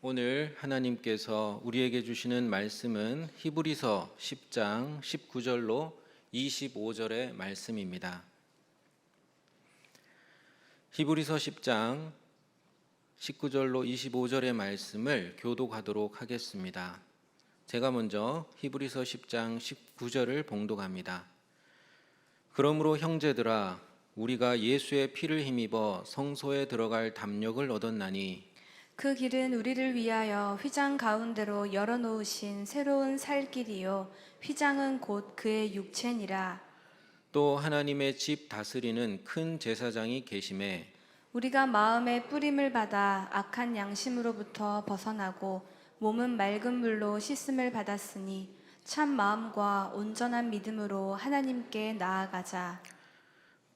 오늘 하나님께서 우리에게 주시는 말씀은 히브리서 10장 19절로 25절의 말씀입니다. 히브리서 10장 19절로 25절의 말씀을 교독하도록 하겠습니다. 제가 먼저 히브리서 10장 19절을 봉독합니다. 그러므로 형제들아, 우리가 예수의 피를 힘입어 성소에 들어갈 담력을 얻었나니 그 길은 우리를 위하여 휘장 가운데로 열어놓으신 새로운 살 길이요 휘장은 곧 그의 육체니라. 또 하나님의 집 다스리는 큰 제사장이 계심에 우리가 마음의 뿌림을 받아 악한 양심으로부터 벗어나고 몸은 맑은 물로 씻음을 받았으니 참 마음과 온전한 믿음으로 하나님께 나아가자.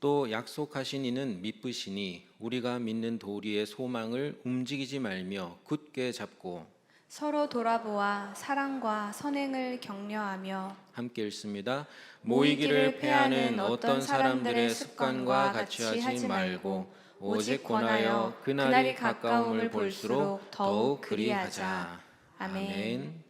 또 약속하신 이는 미쁘시니 우리가 믿는 도리의 소망을 움직이지 말며 굳게 잡고 서로 돌아보아 사랑과 선행을 격려하며 함께 읽습니다. 모이기를 패하는 어떤 사람들의 습관과 같이 하지 말고 오직 권하여 그날이 가까움을 볼수록 더욱 그리하자. 아멘.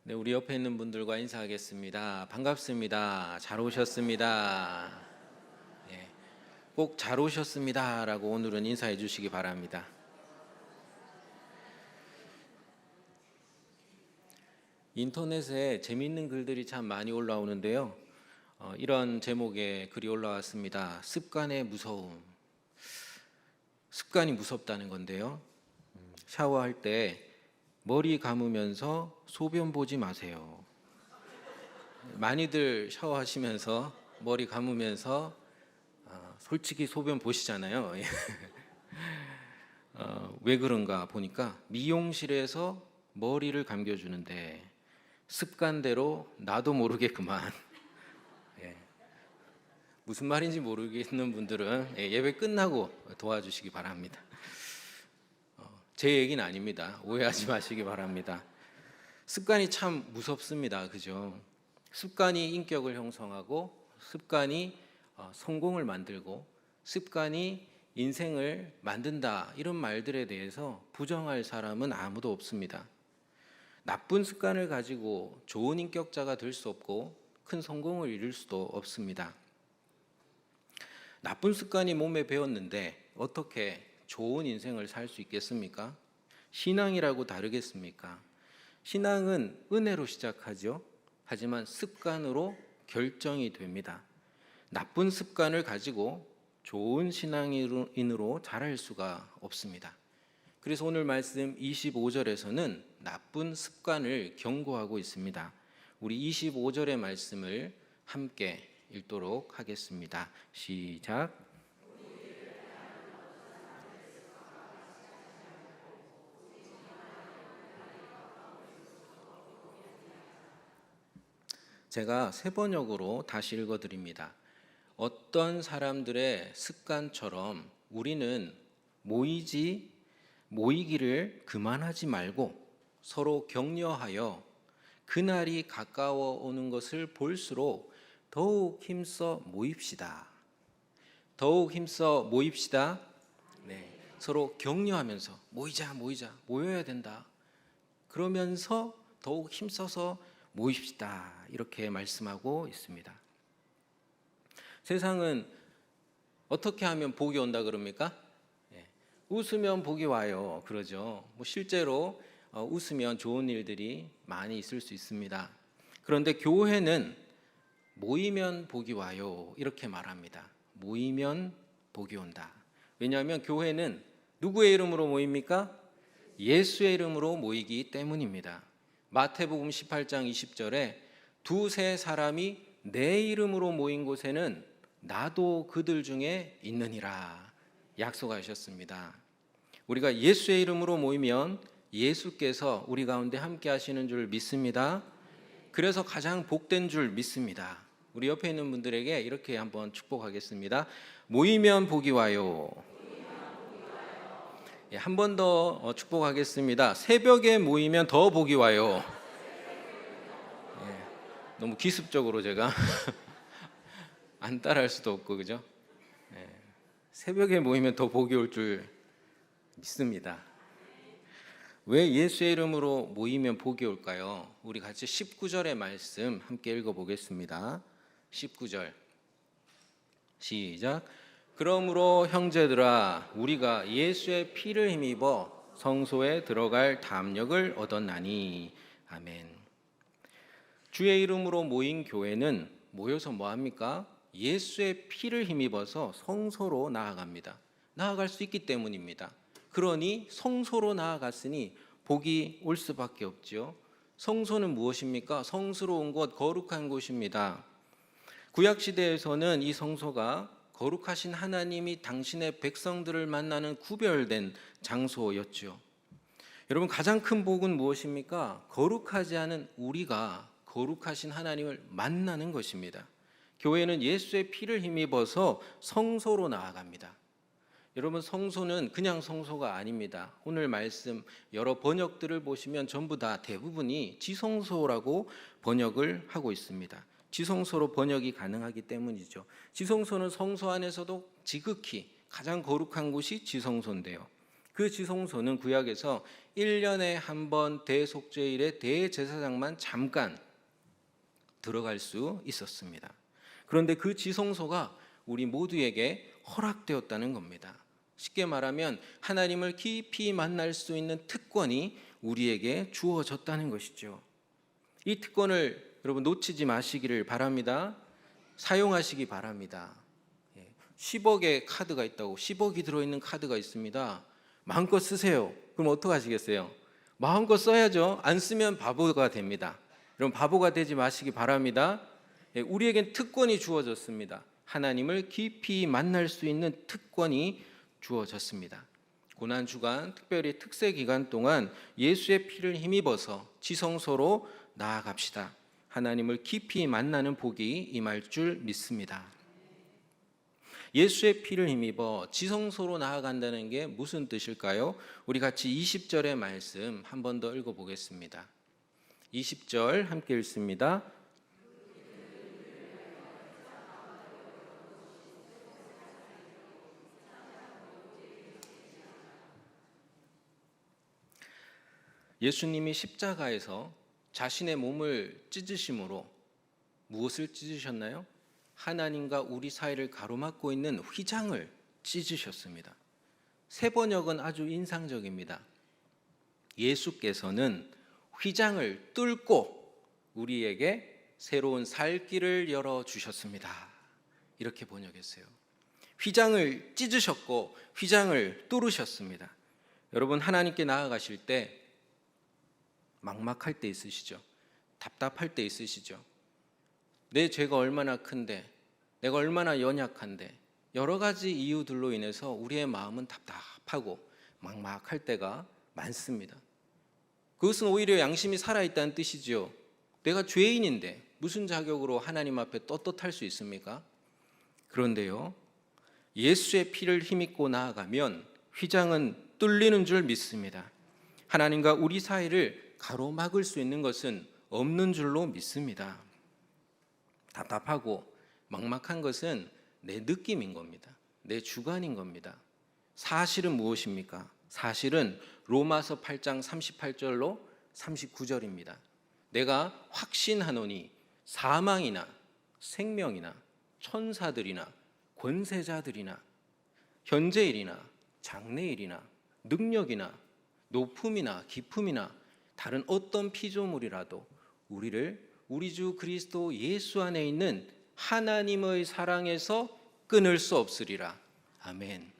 네, 우리 옆에 있는 분들과 인사하겠습니다. 반갑습니다. 잘 오셨습니다. 네, 꼭 잘 오셨습니다라고 오늘은 인사해 주시기 바랍니다. 인터넷에 재미있는 글들이 참 많이 올라오는데요. 이런 제목의 글이 올라왔습니다. 습관의 무서움. 습관이 무섭다는 건데요. 샤워할 때 머리 감으면서 소변 보지 마세요. 많이들 샤워하시면서 머리 감으면서 솔직히 소변 보시잖아요. 왜 그런가 보니까 미용실에서 머리를 감겨주는데 습관대로 나도 모르게 그만. 무슨 말인지 모르겠는 분들은 예배 끝나고 도와주시기 바랍니다. 제 얘기는 아닙니다. 오해하지 마시기 바랍니다. 습관이 참 무섭습니다. 그죠? 습관이 인격을 형성하고 습관이 성공을 만들고 습관이 인생을 만든다, 이런 말들에 대해서 부정할 사람은 아무도 없습니다. 나쁜 습관을 가지고 좋은 인격자가 될 수 없고 큰 성공을 이룰 수도 없습니다. 나쁜 습관이 몸에 배었는데 어떻게 좋은 인생을 살 수 있겠습니까? 신앙이라고 다르겠습니까? 신앙은 은혜로 시작하죠. 하지만 습관으로 결정이 됩니다. 나쁜 습관을 가지고 좋은 신앙인으로 자랄 수가 없습니다. 그래서 오늘 말씀 25절에서는 나쁜 습관을 경고하고 있습니다. 우리 25절의 말씀을 함께 읽도록 하겠습니다. 시작. 제가 새 번역으로 다시 읽어드립니다. 어떤 사람들의 습관처럼 우리는 모이기를 그만하지 말고 서로 격려하여 그날이 가까워 오는 것을 볼수록 더욱 힘써 모입시다. 더욱 힘써 모입시다. 네, 서로 격려하면서 모여야 된다. 그러면서 더욱 힘써서 모입시다. 이렇게 말씀하고 있습니다. 세상은 어떻게 하면 복이 온다 그럽니까? 웃으면 복이 와요. 그러죠. 실제로 웃으면 좋은 일들이 많이 있을 수 있습니다. 그런데 교회는 모이면 복이 와요. 이렇게 말합니다. 모이면 복이 온다. 왜냐하면 교회는 누구의 이름으로 모입니까? 예수의 이름으로 모이기 때문입니다. 마태복음 18장 20절에 두세 사람이 내 이름으로 모인 곳에는 나도 그들 중에 있느니라 약속하셨습니다. 우리가 예수의 이름으로 모이면 예수께서 우리 가운데 함께 하시는 줄 믿습니다. 그래서 가장 복된 줄 믿습니다. 우리 옆에 있는 분들에게 이렇게 한번 축복하겠습니다. 모이면 복이 와요. 한 번 더 축복하겠습니다. 새벽에 모이면 더 복이 와요. 너무 기습적으로 제가 안 따라할 수도 없고, 그죠? 새벽에 모이면 더 복이 올 줄 믿습니다. 왜 예수의 이름으로 모이면 복이 올까요? 우리 같이 19절의 말씀 함께 읽어보겠습니다. 19절 시작. 그러므로 형제들아 우리가 예수의 피를 힘입어 성소에 들어갈 담력을 얻었나니. 아멘. 주의 이름으로 모인 교회는 모여서 뭐합니까? 예수의 피를 힘입어서 성소로 나아갑니다. 나아갈 수 있기 때문입니다. 그러니 성소로 나아갔으니 복이 올 수밖에 없지요. 성소는 무엇입니까? 성스러운 곳, 거룩한 곳입니다. 구약시대에서는 이 성소가 거룩하신 하나님이 당신의 백성들을 만나는 구별된 장소였죠. 여러분, 가장 큰 복은 무엇입니까? 거룩하지 않은 우리가 거룩하신 하나님을 만나는 것입니다. 교회는 예수의 피를 힘입어서 성소로 나아갑니다. 여러분, 성소는 그냥 성소가 아닙니다. 오늘 말씀 여러 번역들을 보시면 전부 다 대부분이 지성소라고 번역을 하고 있습니다. 지성소로 번역이 가능하기 때문이죠. 지성소는 성소 안에서도 지극히 가장 거룩한 곳이 지성소인데요. 그 지성소는 구약에서 1년에 한 번 대속죄일에 대제사장만 잠깐 들어갈 수 있었습니다. 그런데 그 지성소가 우리 모두에게 허락되었다는 겁니다. 쉽게 말하면 하나님을 깊이 만날 수 있는 특권이 우리에게 주어졌다는 것이죠. 이 특권을 여러분 놓치지 마시기를 바랍니다. 사용하시기 바랍니다. 10억의 카드가 있다고 10억이 들어있는 카드가 있습니다. 마음껏 쓰세요. 그럼 어떡하시겠어요? 마음껏 써야죠. 안 쓰면 바보가 됩니다. 여러분, 바보가 되지 마시기 바랍니다. 우리에겐 특권이 주어졌습니다. 하나님을 깊이 만날 수 있는 특권이 주어졌습니다. 고난주간, 특별히 특세 기간 동안 예수의 피를 힘입어서 지성소로 나아갑시다. 하나님을 깊이 만나는 복이 임할 줄 믿습니다. 예수의 피를 힘입어 지성소로 나아간다는 게 무슨 뜻일까요? 우리 같이 20절의 말씀 한 번 더 읽어보겠습니다. 20절 함께 읽습니다. 예수님이 십자가에서 자신의 몸을 찢으심으로 무엇을 찢으셨나요? 하나님과 우리 사이를 가로막고 있는 휘장을 찢으셨습니다. 세 번역은 아주 인상적입니다. 예수께서는 휘장을 뚫고 우리에게 새로운 살 길을 열어주셨습니다. 이렇게 번역했어요. 휘장을 찢으셨고 휘장을 뚫으셨습니다. 여러분, 하나님께 나아가실 때 막막할 때 있으시죠? 답답할 때 있으시죠? 내 죄가 얼마나 큰데, 내가 얼마나 연약한데, 여러 가지 이유들로 인해서 우리의 마음은 답답하고 막막할 때가 많습니다. 그것은 오히려 양심이 살아있다는 뜻이죠. 내가 죄인인데 무슨 자격으로 하나님 앞에 떳떳할 수 있습니까? 그런데요, 예수의 피를 힘입고 나아가면 휘장은 뚫리는 줄 믿습니다. 하나님과 우리 사이를 가로막을 수 있는 것은 없는 줄로 믿습니다. 답답하고 막막한 것은 내 느낌인 겁니다. 내 주관인 겁니다. 사실은 무엇입니까? 사실은 로마서 8장 38절로 39절입니다. 내가 확신하노니 사망이나 생명이나 천사들이나 권세자들이나 현재일이나 장래일이나 능력이나 높음이나 깊음이나 다른 어떤 피조물이라도 우리를 우리 주 그리스도 예수 안에 있는 하나님의 사랑에서 끊을 수 없으리라. 아멘.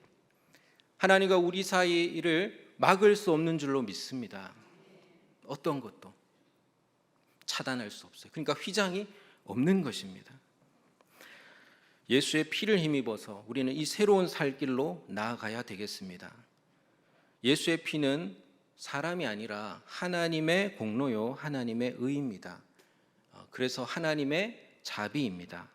하나님과 우리 사이를 막을 수 없는 줄로 믿습니다. 어떤 것도 차단할 수 없어요. 그러니까 휘장이 없는 것입니다. 예수의 피를 힘입어서 우리는 이 새로운 살 길로 나아가야 되겠습니다. 예수의 피는 사람이 아니라 하나님의 공로요, 하나님의 의입니다. 그래서 하나님의 자비입니다.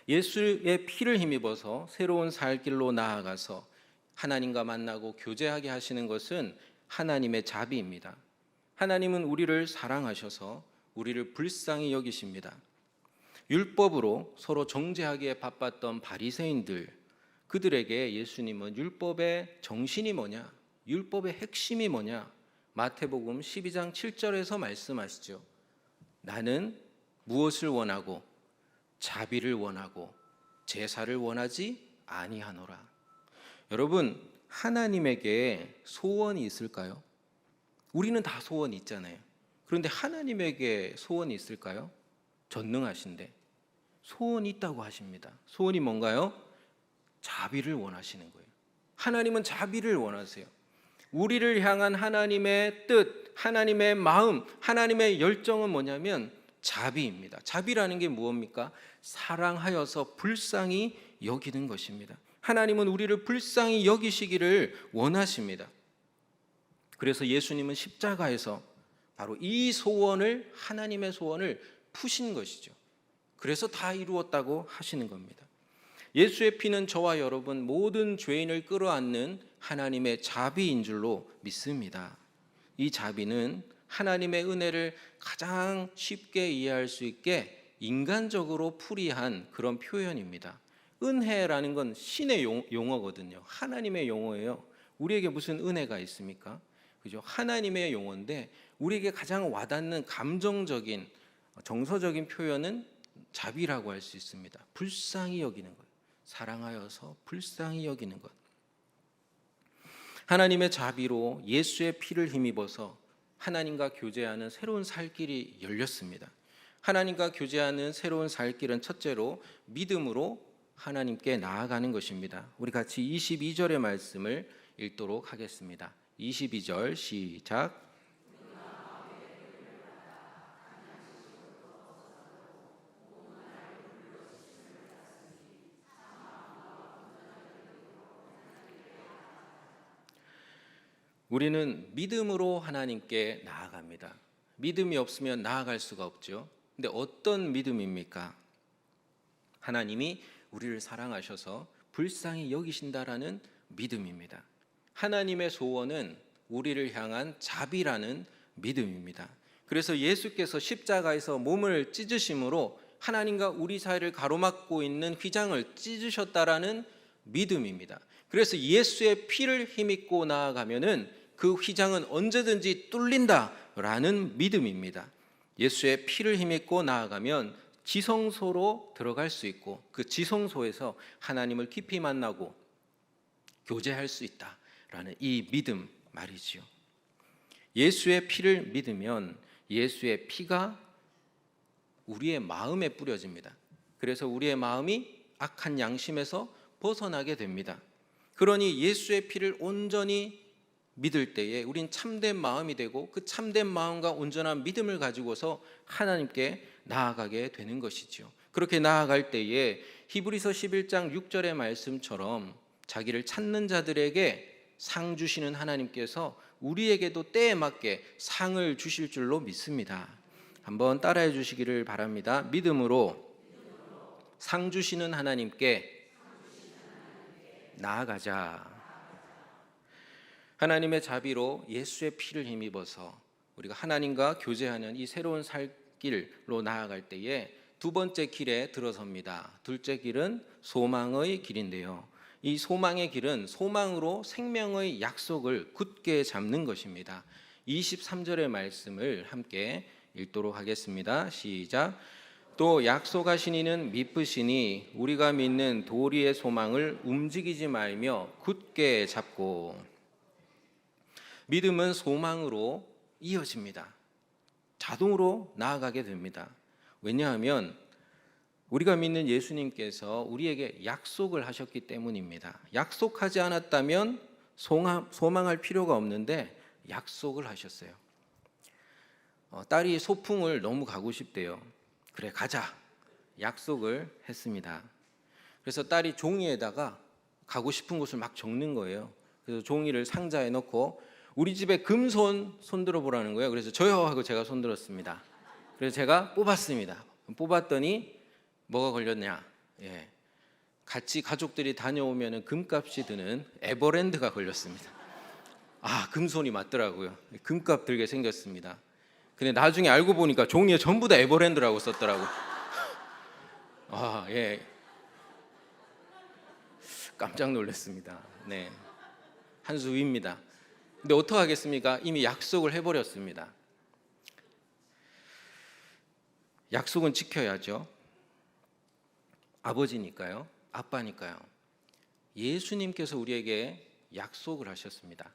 예수의 피를 힘입어서 새로운 살 길로 나아가서 하나님과 만나고 교제하게 하시는 것은 하나님의 자비입니다. 하나님은 우리를 사랑하셔서 우리를 불쌍히 여기십니다. 율법으로 서로 정죄하기에 바빴던 바리새인들, 그들에게 예수님은 율법의 정신이 뭐냐, 율법의 핵심이 뭐냐, 마태복음 12장 7절에서 말씀하시죠. 나는 무엇을 원하고 자비를 원하고 제사를 원하지 아니하노라. 여러분, 하나님에게 소원이 있을까요? 우리는 다 소원이 있잖아요. 그런데 하나님에게 소원이 있을까요? 전능하신데 소원이 있다고 하십니다. 소원이 뭔가요? 자비를 원하시는 거예요. 하나님은 자비를 원하세요. 우리를 향한 하나님의 뜻, 하나님의 마음, 하나님의 열정은 뭐냐면 자비입니다. 자비라는 게 무엇입니까? 사랑하여서 불쌍히 여기는 것입니다. 하나님은 우리를 불쌍히 여기시기를 원하십니다. 그래서 예수님은 십자가에서 바로 이 소원을, 하나님의 소원을 푸신 것이죠. 그래서 다 이루었다고 하시는 겁니다. 예수의 피는 저와 여러분 모든 죄인을 끌어안는 하나님의 자비인 줄로 믿습니다. 이 자비는 하나님의 은혜를 가장 쉽게 이해할 수 있게 인간적으로 풀이한 그런 표현입니다. 은혜라는 건 신의 용어거든요. 하나님의 용어예요. 우리에게 무슨 은혜가 있습니까? 그죠? 하나님의 용어인데 우리에게 가장 와닿는 감정적인 정서적인 표현은 자비라고 할 수 있습니다. 불쌍히 여기는 것, 사랑하여서 불쌍히 여기는 것. 하나님의 자비로 예수의 피를 힘입어서 하나님과 교제하는 새로운 살 길이 열렸습니다. 하나님과 교제하는 새로운 살 길은 첫째로 믿음으로 하나님께 나아가는 것입니다. 우리 같이 22절의 말씀을 읽도록 하겠습니다. 22절 시작. 우리는 믿음으로 하나님께 나아갑니다. 믿음이 없으면 나아갈 수가 없죠. 근데 어떤 믿음입니까? 하나님이 우리를 사랑하셔서 불쌍히 여기신다라는 믿음입니다. 하나님의 소원은 우리를 향한 자비라는 믿음입니다. 그래서 예수께서 십자가에서 몸을 찢으심으로 하나님과 우리 사이를 가로막고 있는 휘장을 찢으셨다라는 믿음입니다. 그래서 예수의 피를 힘입고 나아가면은 그 휘장은 언제든지 뚫린다라는 믿음입니다. 예수의 피를 힘입고 나아가면 지성소로 들어갈 수 있고 그 지성소에서 하나님을 깊이 만나고 교제할 수 있다라는 이 믿음 말이지요. 예수의 피를 믿으면 예수의 피가 우리의 마음에 뿌려집니다. 그래서 우리의 마음이 악한 양심에서 벗어나게 됩니다. 그러니 예수의 피를 온전히 믿을 때에 우린 참된 마음이 되고 그 참된 마음과 온전한 믿음을 가지고서 하나님께 나아가게 되는 것이죠. 그렇게 나아갈 때에 히브리서 11장 6절의 말씀처럼 자기를 찾는 자들에게 상 주시는 하나님께서 우리에게도 때에 맞게 상을 주실 줄로 믿습니다. 한번 따라해 주시기를 바랍니다. 믿음으로 상 주시는 하나님께 나아가자. 하나님의 자비로 예수의 피를 힘입어서 우리가 하나님과 교제하는 이 새로운 살 길로 나아갈 때에 두 번째 길에 들어섭니다. 둘째 길은 소망의 길인데요. 이 소망의 길은 소망으로 생명의 약속을 굳게 잡는 것입니다. 23절의 말씀을 함께 읽도록 하겠습니다. 시작. 또 약속하신 이는 미쁘시니 우리가 믿는 도리의 소망을 움직이지 말며 굳게 잡고. 믿음은 소망으로 이어집니다. 자동으로 나아가게 됩니다. 왜냐하면 우리가 믿는 예수님께서 우리에게 약속을 하셨기 때문입니다. 약속하지 않았다면 소망할 필요가 없는데 약속을 하셨어요. 딸이 소풍을 너무 가고 싶대요. 그래 가자. 약속을 했습니다. 그래서 딸이 종이에다가 가고 싶은 곳을 막 적는 거예요. 그래서 종이를 상자에 넣고 우리 집에 금손 손들어 보라는 거예요. 그래서 저요 하고 제가 손들었습니다. 그래서 제가 뽑았습니다. 뽑았더니 뭐가 걸렸냐? 같이 가족들이 다녀오면 금값이 드는 에버랜드가 걸렸습니다. 아, 금손이 맞더라고요. 금값 들게 생겼습니다. 근데 나중에 알고 보니까 종이에 전부 다 에버랜드라고 썼더라고요. 깜짝 놀랐습니다. 네, 한 수 위입니다. 근데 어떡하겠습니까? 이미 약속을 해버렸습니다. 약속은 지켜야죠. 아버지니까요, 아빠니까요. 예수님께서 우리에게 약속을 하셨습니다.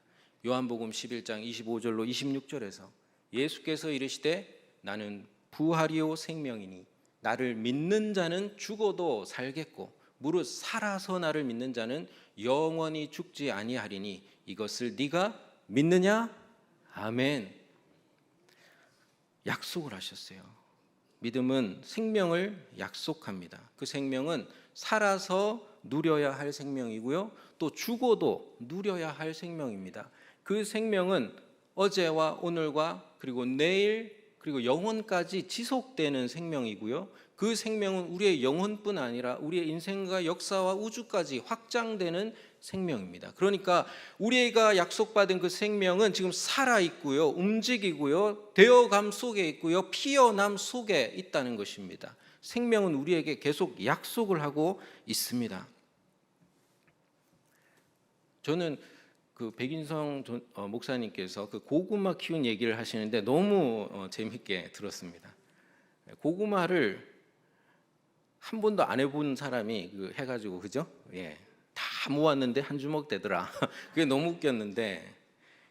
요한복음 11장 25절로 26절에서 예수께서 이르시되 나는 부활이요 생명이니 나를 믿는 자는 죽어도 살겠고 무릇 살아서 나를 믿는 자는 영원히 죽지 아니하리니 이것을 네가 믿느냐? 아멘. 약속을 하셨어요. 믿음은 생명을 약속합니다. 그 생명은 살아서 누려야 할 생명이고요, 또 죽어도 누려야 할 생명입니다. 그 생명은 어제와 오늘과 그리고 내일 그리고 영원까지 지속되는 생명이고요, 그 생명은 우리의 영혼뿐 아니라 우리의 인생과 역사와 우주까지 확장되는 생명입니다. 그러니까 우리가 약속받은 그 생명은 지금 살아있고요, 움직이고요, 되어감 속에 있고요, 피어남 속에 있다는 것입니다. 생명은 우리에게 계속 약속을 하고 있습니다. 저는 그 백인성 목사님께서 그 고구마 키운 얘기를 하시는데 너무 재밌게 들었습니다. 고구마를 한 번도 안 해본 사람이 해가지고, 그죠? 예, 다 모았는데 한 주먹 되더라. 그게 너무 웃겼는데,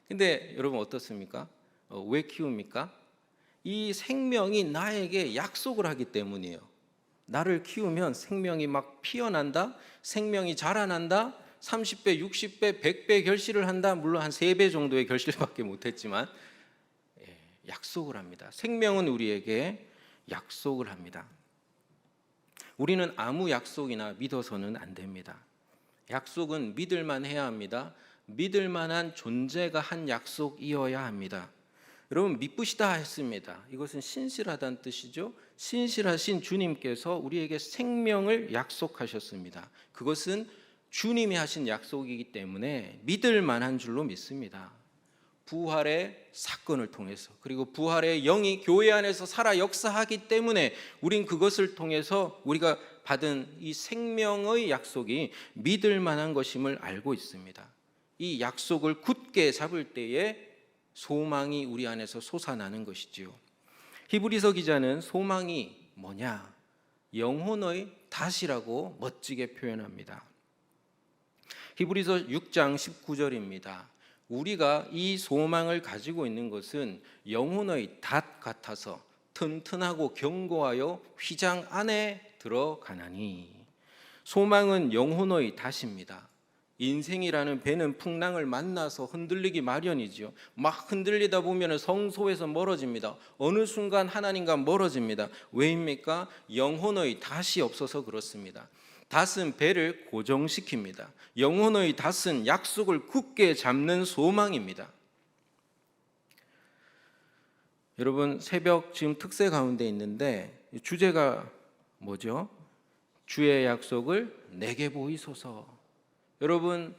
근데 여러분 어떻습니까? 왜 키웁니까? 이 생명이 나에게 약속을 하기 때문이에요. 나를 키우면 생명이 막 피어난다, 생명이 자라난다, 30배, 60배, 100배 결실을 한다. 물론 한 3배 정도의 결실밖에 못했지만 약속을 합니다. 생명은 우리에게 약속을 합니다. 우리는 아무 약속이나 믿어서는 안 됩니다. 약속은 믿을만 해야 합니다. 믿을 만한 존재가 한 약속이어야 합니다. 여러분, 믿으시다 했습니다. 이것은 신실하다는 뜻이죠. 신실하신 주님께서 우리에게 생명을 약속하셨습니다. 그것은 주님이 하신 약속이기 때문에 믿을 만한 줄로 믿습니다. 부활의 사건을 통해서, 그리고 부활의 영이 교회 안에서 살아 역사하기 때문에 우린 그것을 통해서 우리가 받은 이 생명의 약속이 믿을 만한 것임을 알고 있습니다. 이 약속을 굳게 잡을 때에 소망이 우리 안에서 솟아나는 것이지요. 히브리서 기자는 소망이 뭐냐? 영혼의 닷이라고 멋지게 표현합니다. 히브리서 6장 19절입니다. 우리가 이 소망을 가지고 있는 것은 영혼의 닷 같아서 튼튼하고 견고하여 휘장 안에 들어가나니. 소망은 영혼의 닷입니다. 인생이라는 배는 풍랑을 만나서 흔들리기 마련이죠. 막 흔들리다 보면 성소에서 멀어집니다. 어느 순간 하나님과 멀어집니다. 왜입니까? 영혼의 닷이 없어서 그렇습니다. 닷은 배를 고정시킵니다. 영혼의 닷은 약속을 굳게 잡는 소망입니다. 여러분, 새벽 지금 특세 가운데 있는데 주제가 뭐죠? 주의 약속을 내게 보이소서. 여러분,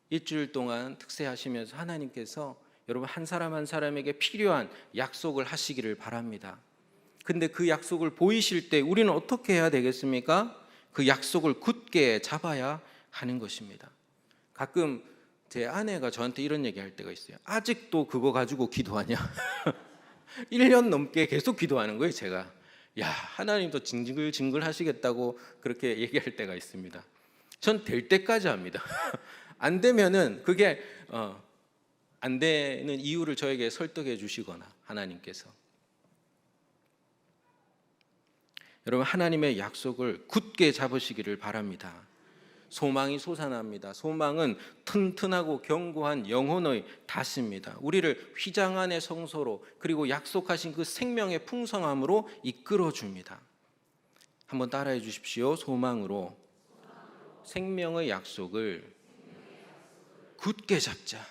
일주일 동안 특세하시면서 하나님께서 여러분 한 사람 한 사람에게 필요한 약속을 하시기를 바랍니다. 근데 그 약속을 보이실 때 우리는 어떻게 해야 되겠습니까? 그 약속을 굳게 잡아야 하는 것입니다. 가끔 제 아내가 저한테 이런 얘기 할 때가 있어요. 아직도 그거 가지고 기도하냐? 1년 넘게 계속 기도하는 거예요, 제가. 야, 하나님도 징글징글 하시겠다고 그렇게 얘기할 때가 있습니다. 전 될 때까지 합니다. 안 되면은 그게 안 되는 이유를 저에게 설득해 주시거나 하나님께서. 여러분, 하나님의 약속을 굳게 잡으시기를 바랍니다. 소망이 솟아납니다. 소망은 튼튼하고 견고한 영혼의 닷입니다. 우리를 휘장 안의 성소로, 그리고 약속하신 그 생명의 풍성함으로 이끌어 줍니다. 한번 따라해 주십시오. 소망으로 생명의 약속을 굳게 잡자.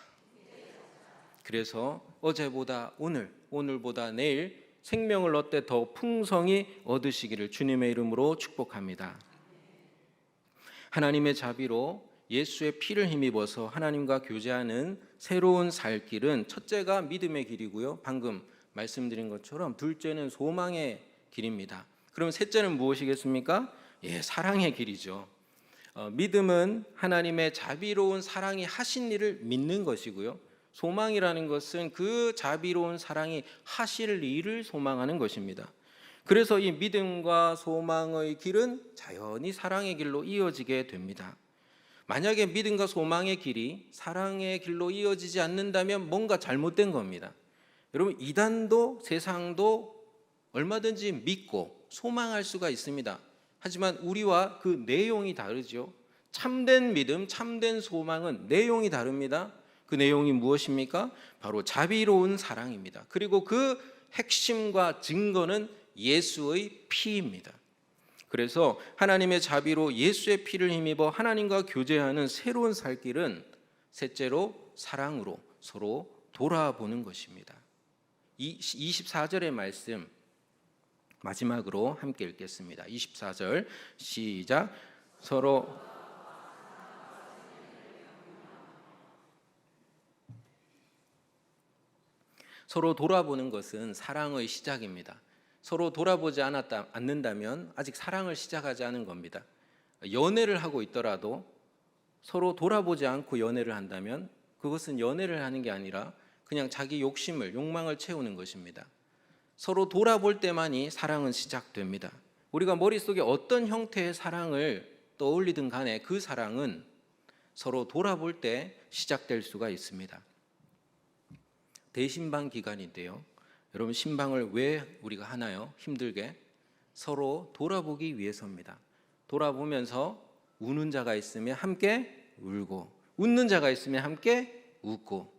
그래서 어제보다 오늘, 오늘보다 내일 생명을 얻되 더 풍성히 얻으시기를 주님의 이름으로 축복합니다. 하나님의 자비로 예수의 피를 힘입어서 하나님과 교제하는 새로운 살 길은, 첫째가 믿음의 길이고요, 방금 말씀드린 것처럼 둘째는 소망의 길입니다. 그럼 셋째는 무엇이겠습니까? 사랑의 길이죠. 믿음은 하나님의 자비로운 사랑이 하신 일을 믿는 것이고요. 소망이라는 것은 그 자비로운 사랑이 하실 일을 소망하는 것입니다. 그래서 이 믿음과 소망의 길은 자연히 사랑의 길로 이어지게 됩니다. 만약에 믿음과 소망의 길이 사랑의 길로 이어지지 않는다면 뭔가 잘못된 겁니다. 여러분, 이단도 세상도 얼마든지 믿고 소망할 수가 있습니다. 하지만 우리와 그 내용이 다르죠. 참된 믿음, 참된 소망은 내용이 다릅니다. 그 내용이 무엇입니까? 바로 자비로운 사랑입니다. 그리고 그 핵심과 증거는 예수의 피입니다. 그래서 하나님의 자비로 예수의 피를 힘입어 하나님과 교제하는 새로운 살 길은 셋째로 사랑으로 서로 돌아보는 것입니다. 24절의 말씀 마지막으로 함께 읽겠습니다. 24절 시작. 서로 돌아보는 것은 사랑의 시작입니다. 서로 돌아보지 않는다면 아직 사랑을 시작하지 않은 겁니다. 연애를 하고 있더라도 서로 돌아보지 않고 연애를 한다면 그것은 연애를 하는 게 아니라 그냥 자기 욕망을 채우는 것입니다. 서로 돌아볼 때만이 사랑은 시작됩니다. 우리가 머릿속에 어떤 형태의 사랑을 떠올리든 간에 그 사랑은 서로 돌아볼 때 시작될 수가 있습니다. 대신방 기간인데요. 여러분, 신방을 왜 우리가 하나요? 힘들게 서로 돌아보기 위해서입니다. 돌아보면서 우는 자가 있으면 함께 울고, 웃는 자가 있으면 함께 웃고,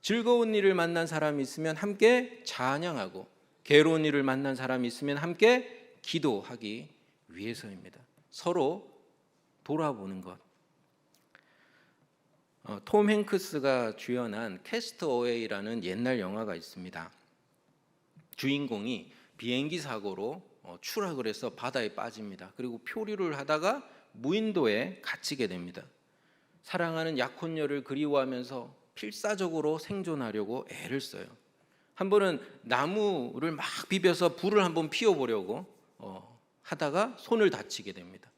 즐거운 일을 만난 사람이 있으면 함께 찬양하고, 괴로운 일을 만난 사람이 있으면 함께 기도하기 위해서입니다. 서로 돌아보는 것. 톰 행크스가 주연한 캐스트어웨이라는 옛날 영화가 있습니다. 주인공이 비행기 사고로 추락을 해서 바다에 빠집니다. 그리고 표류를 하다가 무인도에 갇히게 됩니다. 사랑하는 약혼녀를 그리워하면서 필사적으로 생존하려고 애를 써요. 한 번은 나무를 막 비벼서 불을 한번 피워보려고 하다가 손을 다치게 됩니다.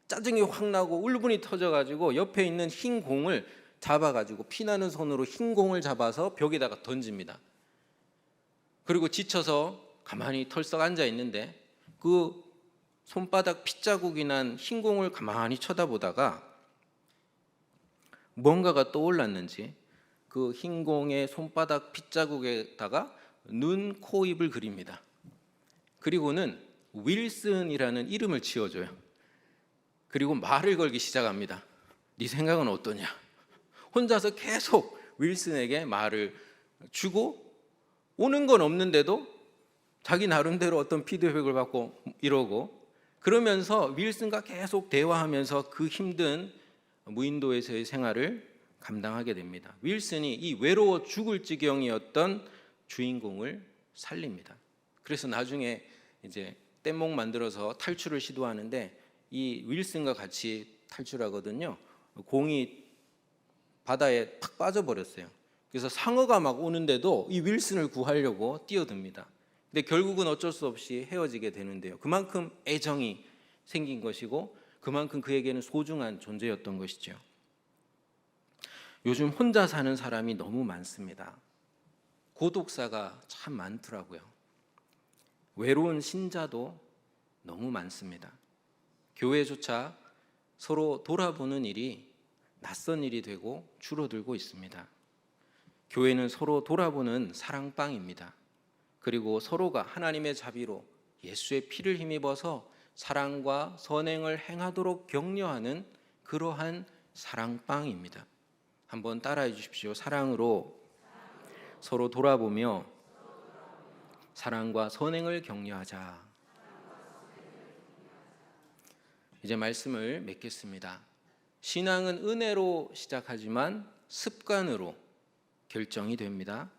짜증이 확 나고 울분이 터져가지고 옆에 있는 흰 공을 잡아가지고 피나는 손으로 흰 공을 잡아서 벽에다가 던집니다. 그리고 지쳐서 가만히 털썩 앉아 있는데 그 손바닥 핏자국이 난 흰 공을 가만히 쳐다보다가 뭔가가 떠올랐는지 그 흰 공의 손바닥 핏자국에다가 눈, 코, 입을 그립니다. 그리고는 윌슨이라는 이름을 지어줘요. 그리고 말을 걸기 시작합니다. 네 생각은 어떠냐? 혼자서 계속 윌슨에게 말을 주고, 오는 건 없는데도 자기 나름대로 어떤 피드백을 받고 이러고, 그러면서 윌슨과 계속 대화하면서 그 힘든 무인도에서의 생활을 감당하게 됩니다. 윌슨이 이 외로워 죽을 지경이었던 주인공을 살립니다. 그래서 나중에 이제 뗏목 만들어서 탈출을 시도하는데 이 윌슨과 같이 탈출하거든요. 공이 바다에 탁 빠져버렸어요. 그래서 상어가 막 오는데도 이 윌슨을 구하려고 뛰어듭니다. 근데 결국은 어쩔 수 없이 헤어지게 되는데요. 그만큼 애정이 생긴 것이고 그만큼 그에게는 소중한 존재였던 것이죠. 요즘 혼자 사는 사람이 너무 많습니다. 고독사가 참 많더라고요. 외로운 신자도 너무 많습니다. 교회조차 서로 돌아보는 일이 낯선 일이 되고 줄어들고 있습니다. 교회는 서로 돌아보는 사랑방입니다. 그리고 서로가 하나님의 자비로 예수의 피를 힘입어서 사랑과 선행을 행하도록 격려하는 그러한 사랑방입니다. 한번 따라해 주십시오. 사랑으로 서로 돌아보며 사랑과 선행을 격려하자. 이제 말씀을 맺겠습니다. 신앙은 은혜로 시작하지만 습관으로 결정이 됩니다.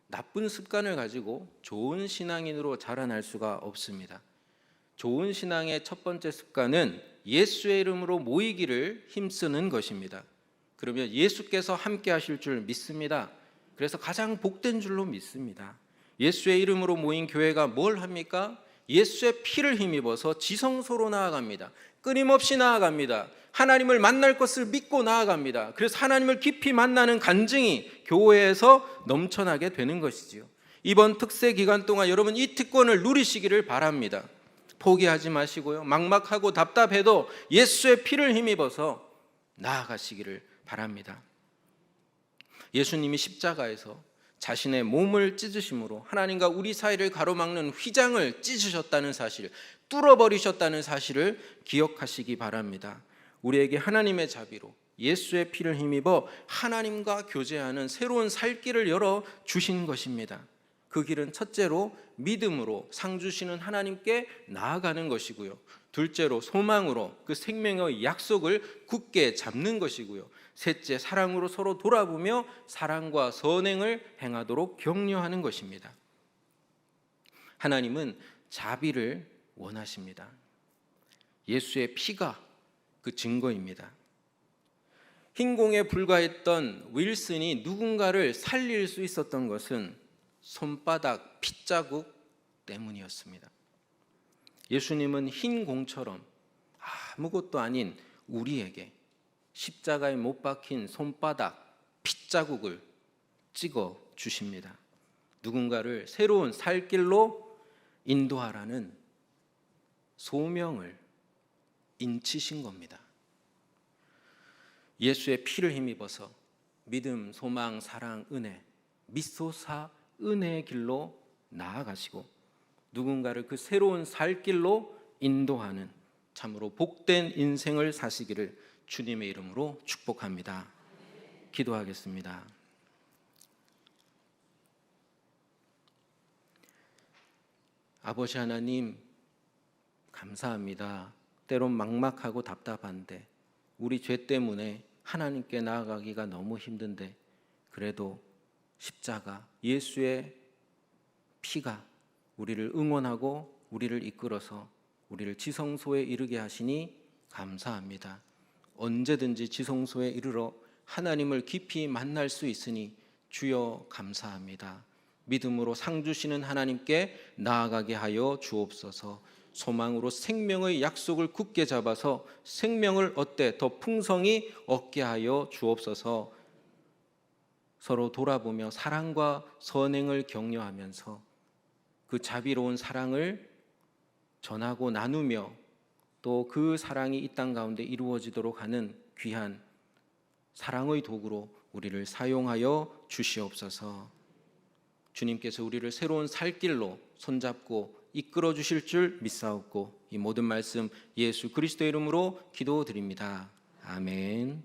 나쁜 습관을 가지고 좋은 신앙인으로 자라날 수가 없습니다. 좋은 신앙의 첫 번째 습관은 예수의 이름으로 모이기를 힘쓰는 것입니다. 그러면 예수께서 함께 하실 줄 믿습니다. 그래서 가장 복된 줄로 믿습니다. 예수의 이름으로 모인 교회가 뭘 합니까? 예수의 피를 힘입어서 지성소로 나아갑니다. 끊임없이 나아갑니다. 하나님을 만날 것을 믿고 나아갑니다. 그래서 하나님을 깊이 만나는 간증이 교회에서 넘쳐나게 되는 것이지요. 이번 특세 기간 동안 여러분 이 특권을 누리시기를 바랍니다. 포기하지 마시고요. 막막하고 답답해도 예수의 피를 힘입어서 나아가시기를 바랍니다. 예수님이 십자가에서 자신의 몸을 찢으심으로 하나님과 우리 사이를 가로막는 휘장을 찢으셨다는 사실, 뚫어버리셨다는 사실을 기억하시기 바랍니다. 우리에게 하나님의 자비로 예수의 피를 힘입어 하나님과 교제하는 새로운 살 길을 열어 주신 것입니다. 그 길은 첫째로 믿음으로 상 주시는 하나님께 나아가는 것이고요. 둘째로 소망으로 그 생명의 약속을 굳게 잡는 것이고요. 셋째, 사랑으로 서로 돌아보며 사랑과 선행을 행하도록 격려하는 것입니다. 하나님은 자비를 원하십니다. 예수의 피가 그 증거입니다. 흰 공에 불과했던 윌슨이 누군가를 살릴 수 있었던 것은 손바닥 핏자국 때문이었습니다. 예수님은 흰 공처럼 아무것도 아닌 우리에게 십자가에 못 박힌 손바닥 핏자국을 찍어 주십니다. 누군가를 새로운 살 길로 인도하라는 소명을 인치신 겁니다. 예수의 피를 힘입어서 믿음, 소망, 사랑, 은혜, 미소사 은혜의 길로 나아가시고 누군가를 그 새로운 살 길로 인도하는 참으로 복된 인생을 사시기를 주님의 이름으로 축복합니다. 기도하겠습니다. 아버지 하나님, 감사합니다. 때론 막막하고 답답한데 우리 죄 때문에 하나님께 나아가기가 너무 힘든데 그래도 십자가 예수의 피가 우리를 응원하고 우리를 이끌어서 우리를 지성소에 이르게 하시니 감사합니다. 언제든지 지성소에 이르러 하나님을 깊이 만날 수 있으니 주여 감사합니다. 믿음으로 상 주시는 하나님께 나아가게 하여 주옵소서. 소망으로 생명의 약속을 굳게 잡아서 생명을 얻되 더 풍성히 얻게 하여 주옵소서. 서로 돌아보며 사랑과 선행을 격려하면서 그 자비로운 사랑을 전하고 나누며 또 그 사랑이 이 땅 가운데 이루어지도록 하는 귀한 사랑의 도구로 우리를 사용하여 주시옵소서. 주님께서 우리를 새로운 살 길로 손잡고 이끌어 주실 줄 믿사옵고 이 모든 말씀 예수 그리스도의 이름으로 기도드립니다. 아멘.